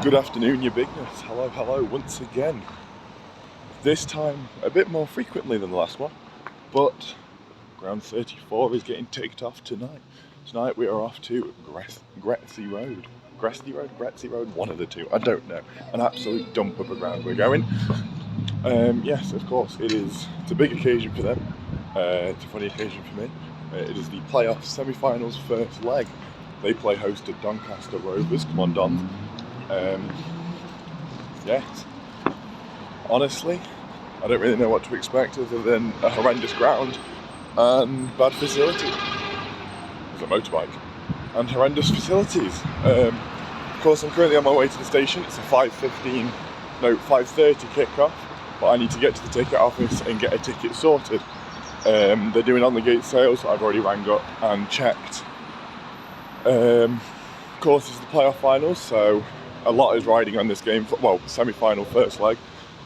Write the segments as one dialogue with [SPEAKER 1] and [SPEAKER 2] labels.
[SPEAKER 1] Good afternoon, your bigness. Hello, hello, once again. This time a bit more frequently than the last one, but ground 34 is getting ticked off tonight. Tonight we are off to Gretzey Road, one of the two, I don't know. An absolute dump of a ground we're going. Yes, of course, it's a big occasion for them. It's a funny occasion for me. It is the playoff semi-finals first leg. They play host to Doncaster Rovers. Come on, Don. Yes. Honestly, I don't really know what to expect other than a horrendous ground and bad facility. It's a motorbike. And horrendous facilities. Of course, I'm currently on my way to the station. It's a 5:30 kickoff, but I need to get to the ticket office and get a ticket sorted. They're doing on the gate sales. I've already rang up and checked. Of course, it's the playoff finals, so a lot is riding on this game. Well, semi-final first leg,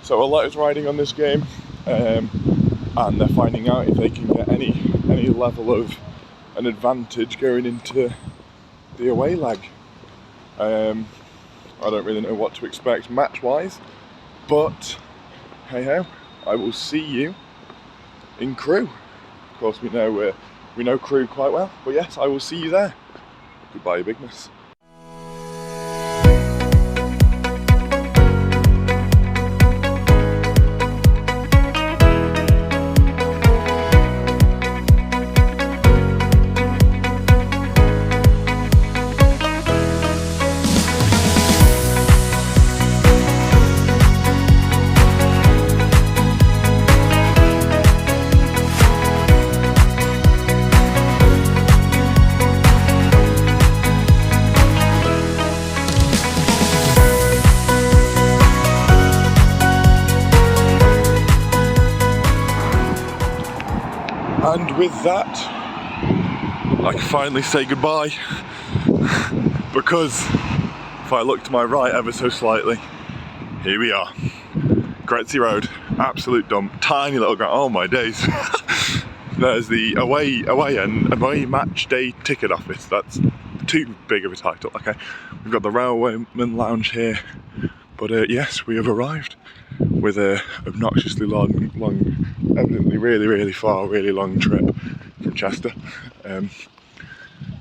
[SPEAKER 1] so a lot is riding on this game, and they're finding out if they can get any level of an advantage going into the away leg. I don't really know what to expect match-wise, but hey ho, I will see you in Crewe. Of course, we know Crewe quite well, but yes, I will see you there. Goodbye, your bigness. And with that, I can finally say goodbye, because if I look to my right ever so slightly, here we are. Gretzey Road, absolute dump, tiny little ground, oh my days. There's the away match day ticket office. That's too big of a title, okay. We've got the Railwayman Lounge here, but yes, we have arrived with a obnoxiously long, evidently really far, really long trip from Chester.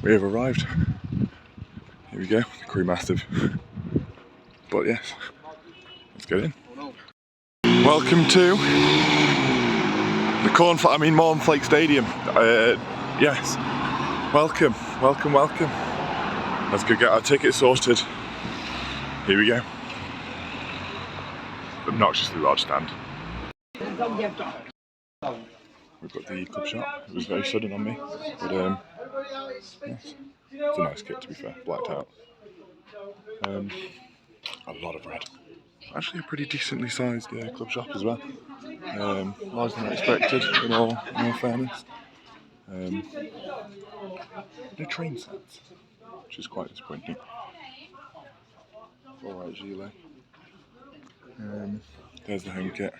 [SPEAKER 1] We have arrived. Here we go, the Crewe Massive. But yes, let's get in. Welcome to the Mornflake Stadium. Yes, welcome. Let's go get our tickets sorted. Here we go. Obnoxiously large stand. We've got the club shop. It was very sudden on me, but yes, it's a nice kit to be fair, blacked out. A lot of red. Actually a pretty decently sized club shop as well. Larger than I expected, in all fairness. No train sets, which is quite disappointing. Alright, gilet. There's the home kit.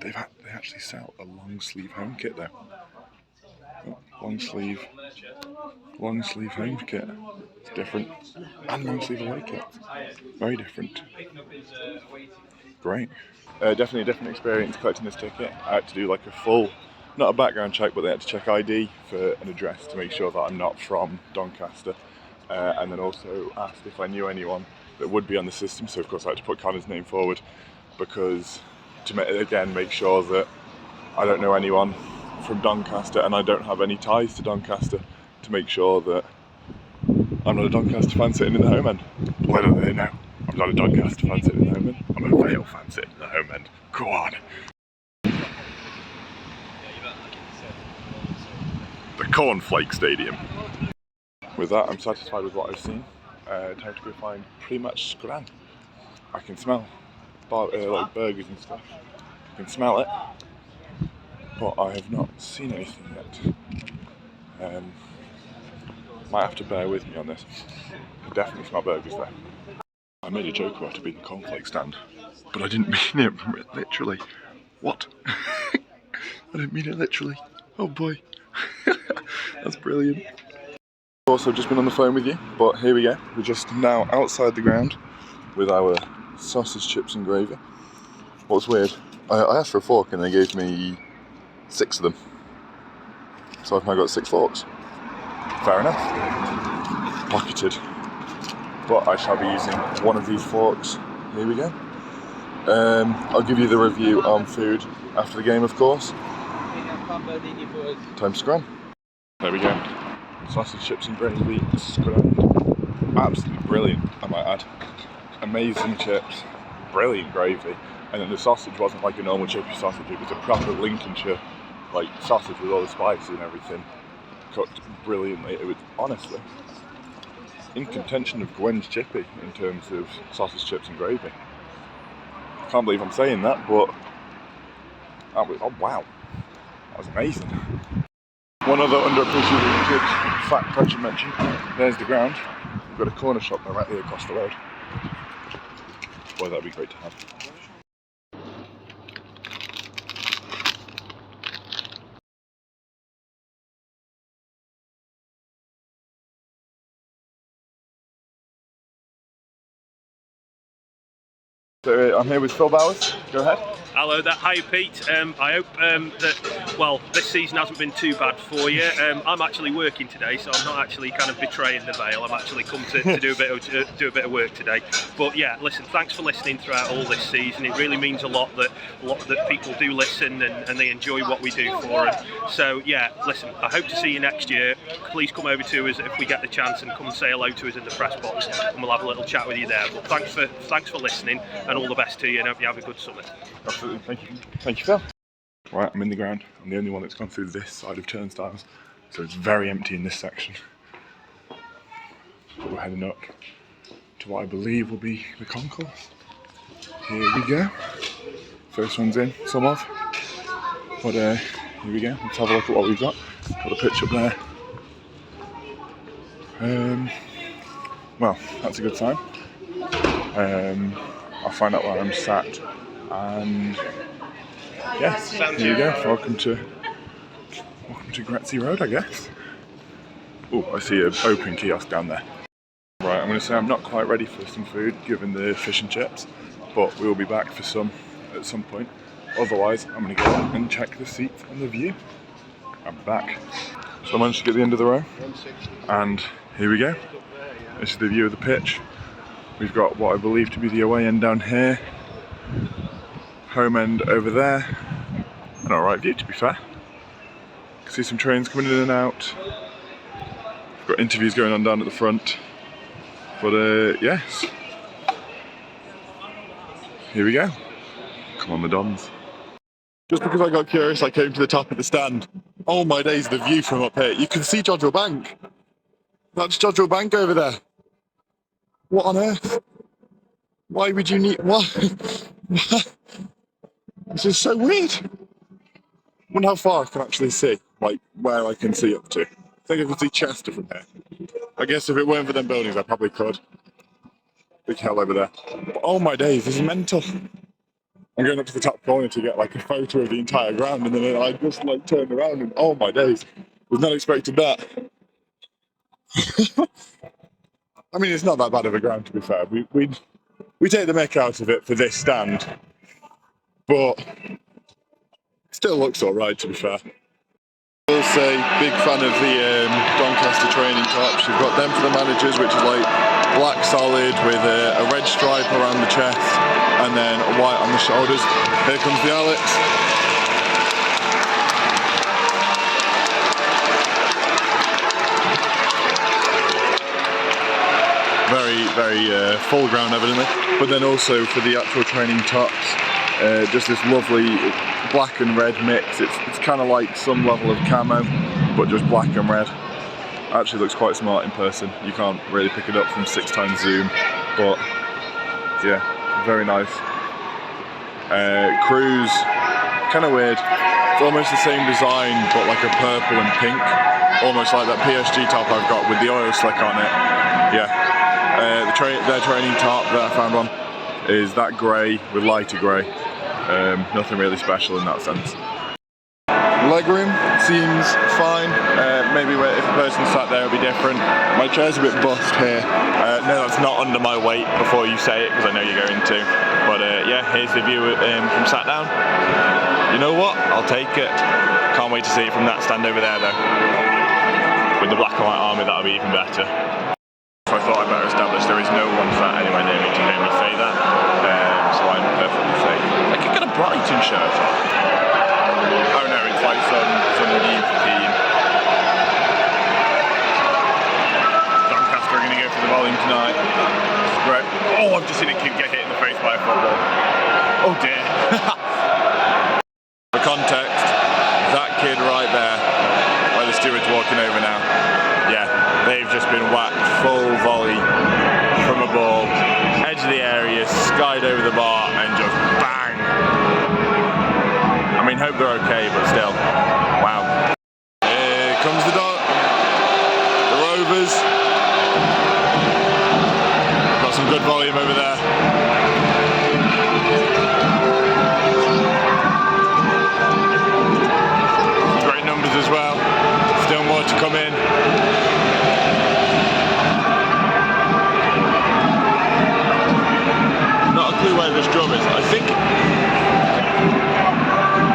[SPEAKER 1] They actually sell a long sleeve home kit though. Oh, long sleeve home kit. It's different. And long sleeve away kit. Very different. Great. Definitely a different experience collecting this ticket. I had to do like a full, not a background check, but they had to check ID for an address to make sure that I'm not from Doncaster. And then also asked if I knew anyone that would be on the system. So of course I had to put Connor's name forward, because to make sure that I don't know anyone from Doncaster and I don't have any ties to Doncaster, to make sure that I'm not a Doncaster fan sitting in the home end. Little do they know, I'm not a Doncaster fan sitting in the home end, I'm a Vale fan sitting in the home end. Go on. The Cornflake Stadium. With that, I'm satisfied with what I've seen. Time to go find pretty much scran. I can smell like burgers and stuff. I can smell it, but I have not seen anything yet. Might have to bear with me on this. I definitely smell burgers there. I made a joke about it being the cornflake stand, but I didn't mean it literally. What? I didn't mean it literally. Oh boy. That's brilliant. Also just been on the phone with you, but here we go. We're just now outside the ground. with our sausage, chips and gravy. What's weird, I asked for a fork and they gave me 6 of them. So I've now got 6 forks. Fair enough. Pocketed. But I shall be using one of these forks. Here we go. I'll give you the review on food after the game, of course. Time to scrum. There we go. Sausage, chips and gravy scrum. Absolutely brilliant, I might add. Amazing chips, brilliant gravy. And then the sausage wasn't like a normal chippy sausage, it was a proper Lincolnshire like sausage with all the spices and everything. Cooked brilliantly. It was honestly in contention of Gwen's chippy in terms of sausage, chips and gravy. I can't believe I'm saying that, but that was, oh wow, that was amazing. One other underappreciated fact I should mention, there's the ground. We've got a corner shop directly across the road. Boy, that'd be great to have. So I'm here with Phil Bowers. Go ahead.
[SPEAKER 2] Hello there, hi Pete. I hope that, well, this season hasn't been too bad for you. I'm actually working today, so I'm not actually kind of betraying the Vale. I'm actually come to do a bit of work today. But yeah, listen, thanks for listening throughout all this season. It really means a lot that people do listen and they enjoy what we do for them. So yeah, listen, I hope to see you next year. Please come over to us if we get the chance and come and say hello to us in the press box, and we'll have a little chat with you there. But thanks for listening, and all the best to you, and hope you have a good summer.
[SPEAKER 1] Absolutely, thank you Phil. Right, I'm in the ground. I'm the only one that's gone through this side of turnstiles, so it's very empty in this section. But we're heading up to what I believe will be the concourse. Here we go. First one's in, some of. But here we go, let's have a look at what we've got. Got a pitch up there. Well, that's a good sign. I'll find out where I'm sat, and yes, here you go. Welcome to Gretzey Road, I guess. Oh, I see an open kiosk down there. Right, I'm going to say I'm not quite ready for some food, given the fish and chips, but we will be back for some at some point. Otherwise, I'm going to go and check the seats and the view. I'm back. So I managed to get the end of the row, and here we go. This is the view of the pitch. We've got what I believe to be the away end down here, home end over there. An alright view, to be fair. You can see some trains coming in and out. We've got interviews going on down at the front. But yes, here we go. Come on the Dons. Just because I got curious, I came to the top of the stand. Oh my days, the view from up here. You can see Jodrell Bank. That's Jodrell Bank over there. What on earth? Why would you need... What? This is so weird. I wonder how far I can actually see, like where I can see up to. I think I can see Chester from here. I guess if it weren't for them buildings, I probably could. Big hell over there. But oh my days, this is mental. I'm going up to the top corner to get like a photo of the entire ground, and then I just like turned around and oh my days, was not expecting that. I mean, it's not that bad of a ground, to be fair. We take the mick out of it for this stand, but it still looks alright, to be fair. I will say, big fan of the Doncaster training tops. You've got them for the managers, which is like black solid with a red stripe around the chest and then white on the shoulders. Here comes the Alex. Very full ground evidently, but then also for the actual training tops, just this lovely black and red mix. It's kind of like some level of camo, but just black and red. Actually looks quite smart in person. You can't really pick it up from 6x zoom, but yeah, very nice. Crewe's kind of weird. It's almost the same design, but like a purple and pink, almost like that PSG top I've got with the oil slick on it. Yeah. Their training top that I found one is that grey with lighter grey. Nothing really special in that sense. Legroom seems fine. maybe if a person sat there, it would be different. My chair's a bit bust here. No, that's not under my weight before you say it, because I know you're going to. But yeah, here's the view from sat down. You know what? I'll take it. Can't wait to see it from that stand over there, though. With the black and white army, that'll be even better. So I thought I'd better establish there is no one sat anywhere near me to hear me say that. So I'm perfectly safe. I could get a Brighton shirt on. Oh no, it's like some youth team. Doncaster are going to go for the volume tonight. This is great. Oh, I've just seen a kid get hit in the face by a football. Oh dear. For context, that kid right there, where the steward's walking over now, yeah, they've just been whacked full volley from a ball, edge of the area, skied over the bar and just bang. I mean, hope they're okay, but still, wow. Here comes the Rovers. Got some good volume over there. Great numbers as well. Still more to come in. Not a clue where this drum is. I think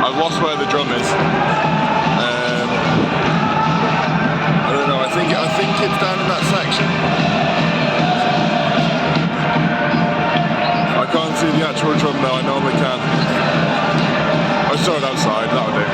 [SPEAKER 1] I've lost where the drum is. I don't know. I think it's down in that section. I can't see the actual drum though. I normally can. I saw it outside. That'll do.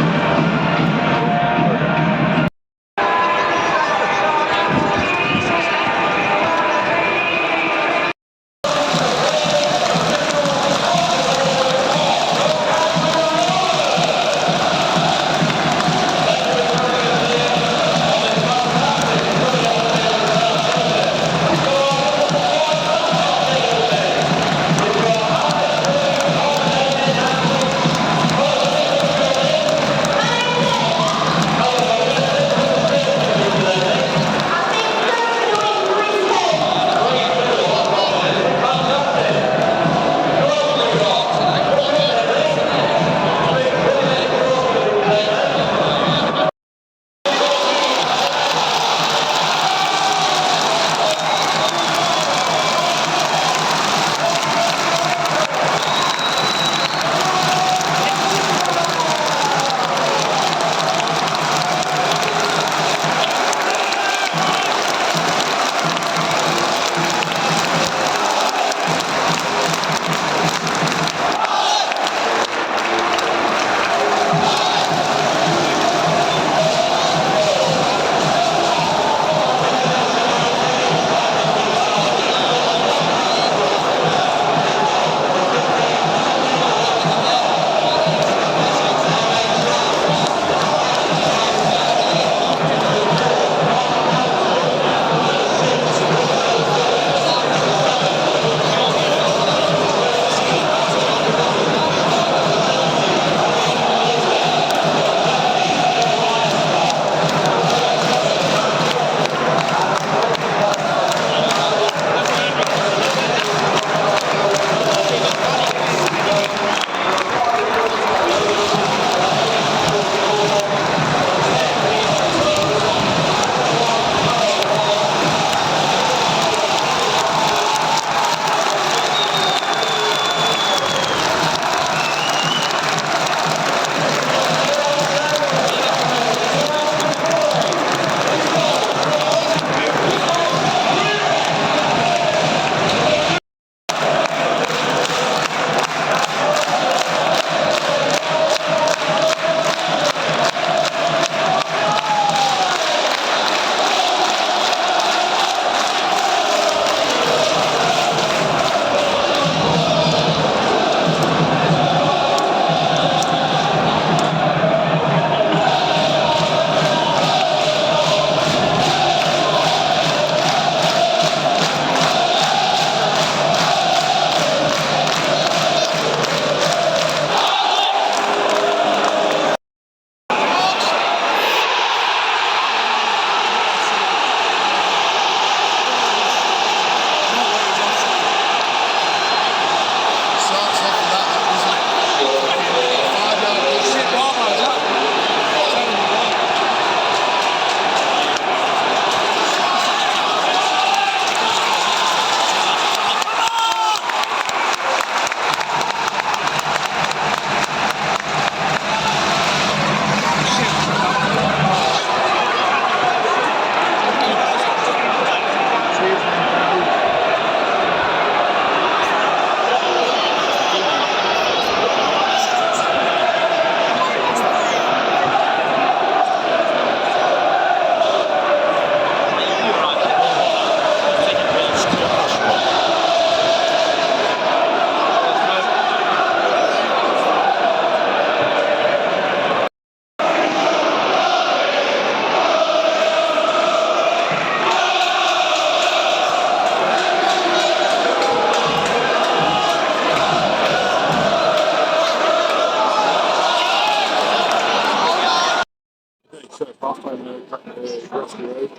[SPEAKER 1] Grassy Road.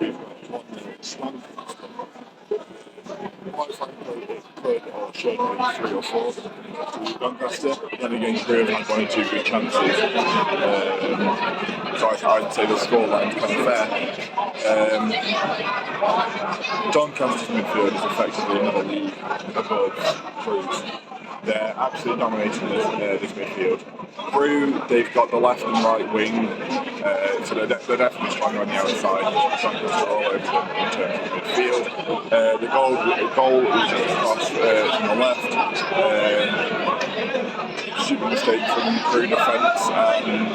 [SPEAKER 1] We've got 1 quite frankly, it could or should be 3 or 4 to Doncaster. Then again, Crewe have had 1 or 2 good chances. So I'd say the scoreline's kind of fair. Doncaster's midfield is effectively another league above Crewe's. They're absolutely dominating this midfield. Crewe, they've got the left and right wing, so they're definitely stronger on the outside. Doncaster all over them in terms of midfield. The goal is just across from the left. Stupid mistake from Crewe defence and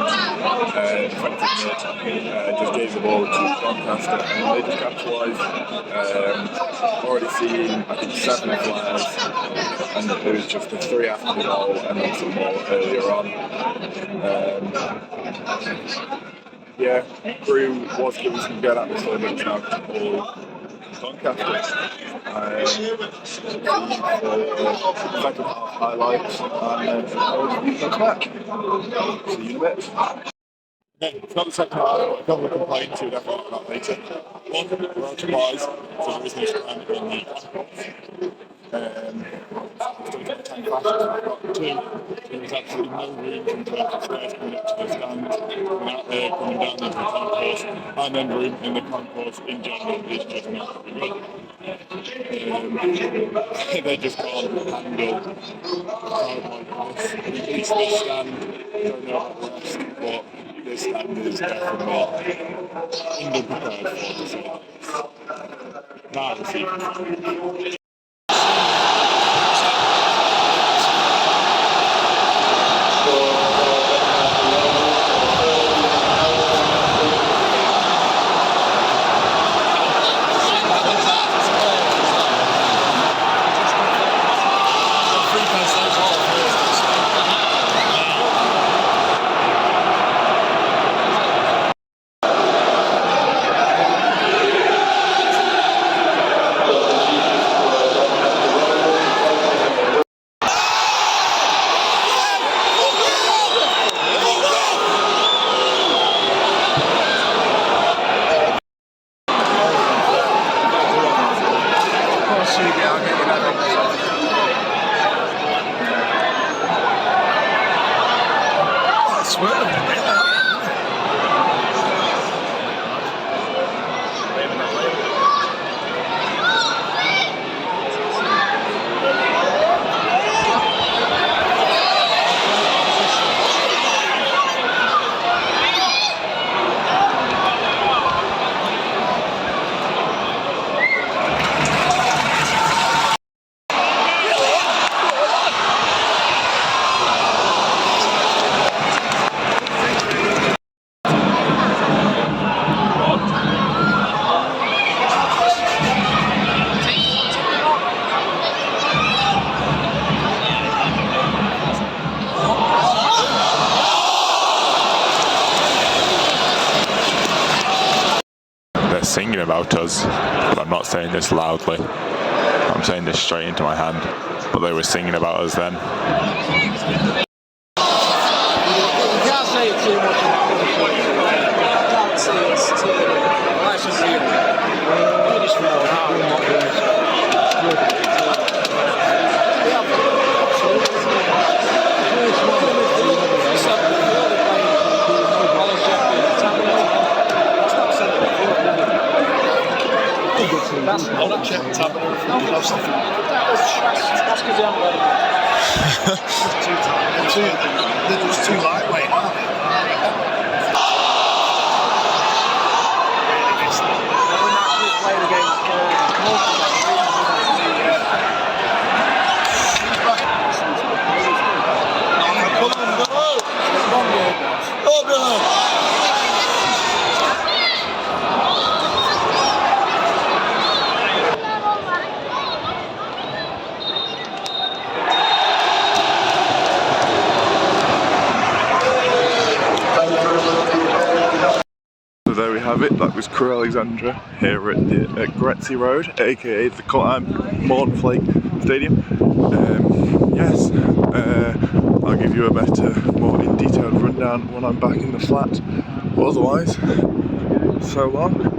[SPEAKER 1] defensive mid just gave the ball to Doncaster and they just capitalised. Already seeing, I think, 7 flares, and there was just the 3 after the goal and then some more earlier on. Yeah, Crewe was giving some good atmosphere, but it's now just all Doncaster. For second half highlights and next match. See you in a bit. Okay, it's not the second half, but a couple of complaints we'll definitely talk about later. One, we're out of pies, so there is no stand in the concourse. Still got 10 classes, I've got 2. There was absolutely no room in terms of stairs coming up to the stand, coming out there, coming down into the concourse, and then room in the concourse in general is just not very good. They just can't handle a crowd like this. At least this stand, don't know about the rest, but this stand is definitely underprepared for, to say the least. Now the season.
[SPEAKER 3] Singing about us, but I'm not saying this loudly. I'm saying this straight into my hand, but they were singing about us then.
[SPEAKER 4] You can't say it too much. I can't say it's too much. Let's see That's not check the tab. That's because they haven't got it. They're just too lightweight, aren't they? Playing against
[SPEAKER 1] So there we have it, that was Crewe Alexandra here at Grassy Road, aka the Mornflake Stadium. Yes, I'll give you a better, more in detailed rundown when I'm back in the flat. But otherwise, so long.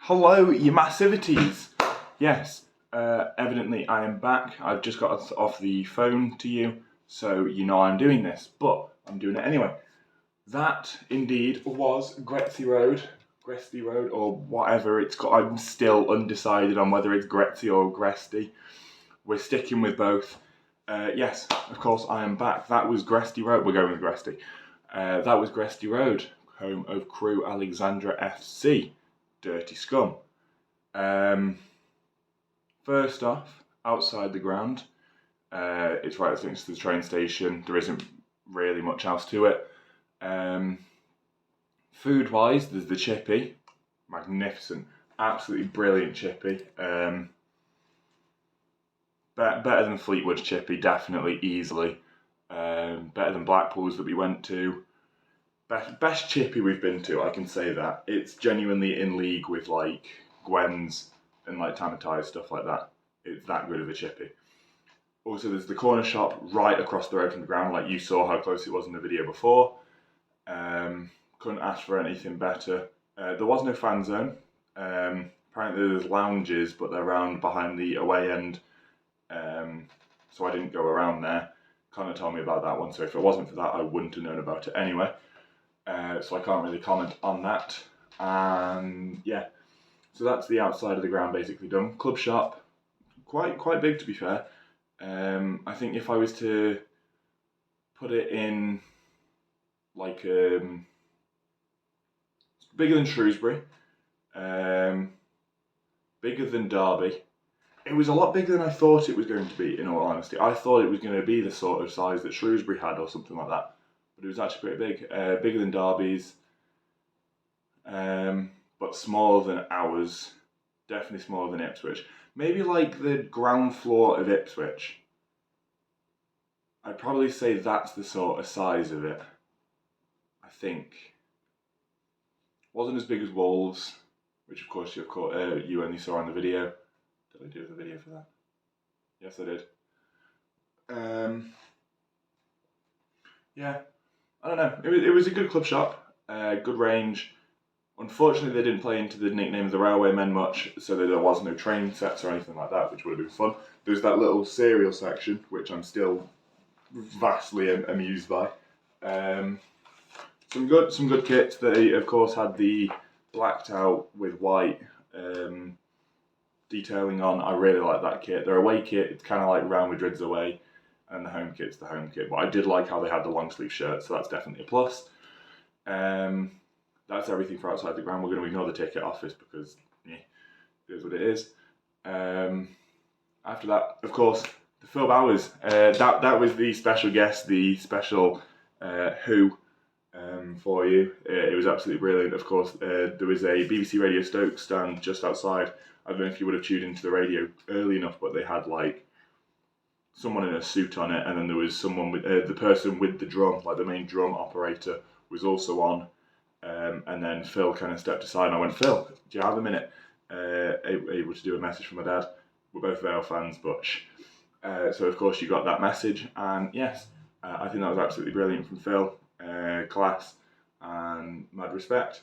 [SPEAKER 1] Hello, you massivities. Yes, evidently I am back. I've just got off the phone to you, so you know I'm doing this, but I'm doing it anyway. That indeed was Gretzi Road, or whatever it's called. I'm still undecided on whether it's Gretzi or Gresty. We're sticking with both. Yes, of course I am back. That was Gresty Road. We're going with Gresty. That was Gresty Road, home of Crewe Alexandra FC. Dirty scum. First off, outside the ground, it's right next to the train station. There isn't really much else to it. Food-wise, there's the chippy, magnificent, absolutely brilliant chippy. Better than Fleetwood's chippy, definitely, easily. Better than Blackpool's that we went to. Best chippy we've been to, I can say that. It's genuinely in league with like Gwen's and like Tamatai, stuff like that. It's that good of a chippy. Also, there's the corner shop right across the road from the ground, like you saw how close it was in the video before. Couldn't ask for anything better. There was no fan zone. Apparently there's lounges, but they're around behind the away end. So I didn't go around there. Connor told me about that one, so if it wasn't for that, I wouldn't have known about it anyway. So I can't really comment on that. And yeah, so that's the outside of the ground basically done. Club shop, quite big to be fair. I think if I was to put it in like bigger than Shrewsbury, bigger than Derby. It was a lot bigger than I thought it was going to be, in all honesty. I thought it was going to be the sort of size that Shrewsbury had or something like that. But it was actually pretty big. Bigger than Derby's, but smaller than ours. Definitely smaller than Ipswich. Maybe like the ground floor of Ipswich. I'd probably say that's the sort of size of it. I think. Wasn't as big as Wolves, which of course you only saw on the video. Did I do the video for that? Yes, I did. Yeah, I don't know. It was a good club shop, good range. Unfortunately, they didn't play into the nickname of the Railwaymen much, so there was no train sets or anything like that, which would have been fun. There's that little cereal section, which I'm still vastly amused by. Some good kits. They of course had the blacked out with white detailing on. I really like that kit. Their away kit, it's kind of like Real Madrid's away, and the home kit's the home kit. But I did like how they had the long sleeve shirt, so that's definitely a plus. That's everything for outside the ground. We're going to ignore the ticket office because it is what it is. After that, of course, the Phil Bowers. That was the special guest, the special Who for you. It was absolutely brilliant. Of course, there was a BBC Radio Stoke stand just outside. I don't know if you would have tuned into the radio early enough, but they had like someone in a suit on it, and then there was someone with the person with the drum, like the main drum operator, was also on. And then Phil kind of stepped aside, and I went, Phil, do you have a minute? Able to do a message from my dad. We're both Vale fans, but so of course you got that message, and yes, I think that was absolutely brilliant from Phil. Class and mad respect.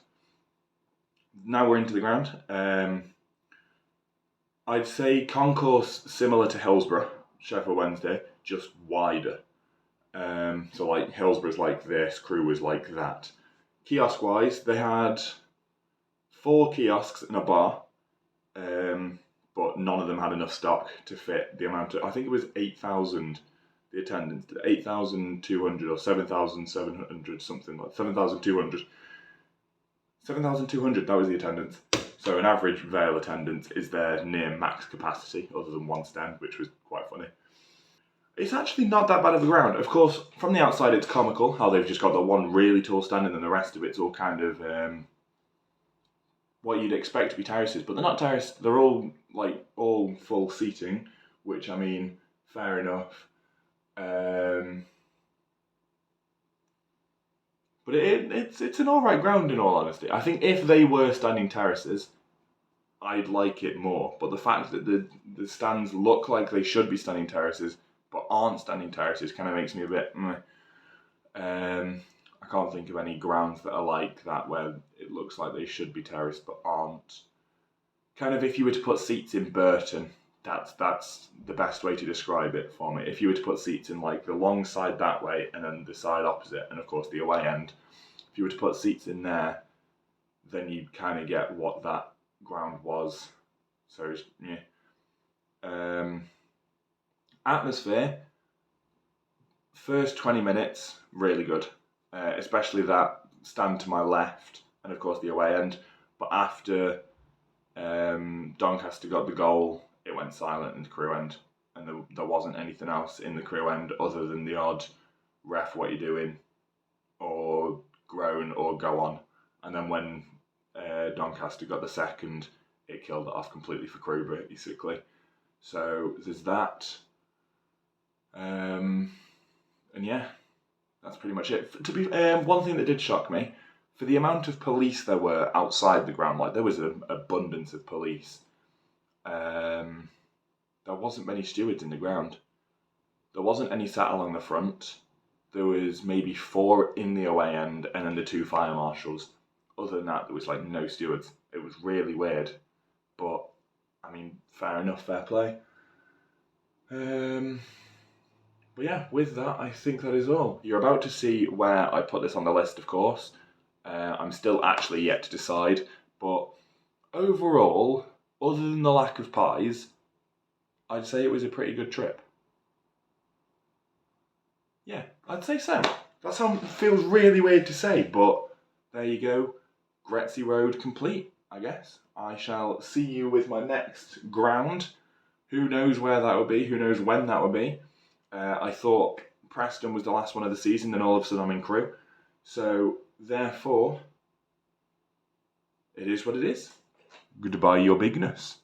[SPEAKER 1] Now we're into the ground. I'd say concourse similar to Hillsborough, Sheffield Wednesday, just wider. So like Hillsborough's like this, Crewe was like that. Kiosk wise, they had 4 kiosks and a bar, but none of them had enough stock to fit the amount of, I think it was 8,000, the attendance, 8,200 or 7,700, something like 7,200. 7,200, that was the attendance. So an average Vale attendance is their near max capacity, other than one stand, which was quite funny. It's actually not that bad of a ground. Of course, from the outside it's comical how they've just got the one really tall stand and then the rest of it's all kind of what you'd expect to be terraces, but they're not terraces. They're all like all full seating, which I mean, fair enough. But it's an alright ground in all honesty. I think if they were standing terraces, I'd like it more. But the fact that the stands look like they should be standing terraces, but aren't standing terraces, kind of makes me a bit meh. I can't think of any grounds that are like that where it looks like they should be terraced but aren't. Kind of if you were to put seats in Burton, that's the best way to describe it for me. If you were to put seats in like the long side that way and then the side opposite, and of course the away end, if you were to put seats in there, then you'd kind of get what that ground was. So yeah. Atmosphere, first 20 minutes, really good. Especially that stand to my left, and of course the away end. But after Doncaster got the goal, it went silent in the Crewe end, and there wasn't anything else in the Crewe end other than the odd "ref, what you doing?" or groan or go on. And then when Doncaster got the second, it killed it off completely for Crewe, basically. So there's that. And yeah, that's pretty much it. To be one thing that did shock me, for the amount of police there were outside the ground, like there was an abundance of police. There wasn't many stewards in the ground. There wasn't any sat along the front. There was maybe 4 in the away end, and then the 2 fire marshals. Other than that, there was like no stewards. It was really weird, but I mean, fair enough, fair play. But yeah, with that, I think that is all. You're about to see where I put this on the list, of course. I'm still actually yet to decide, but overall, other than the lack of pies, I'd say it was a pretty good trip. Yeah, I'd say so. That feels really weird to say, but there you go. Gretzey Road complete, I guess. I shall see you with my next ground. Who knows where that will be, who knows when that will be. I thought Preston was the last one of the season, then all of a sudden I'm in Crewe. So, therefore, it is what it is. Goodbye, your bigness.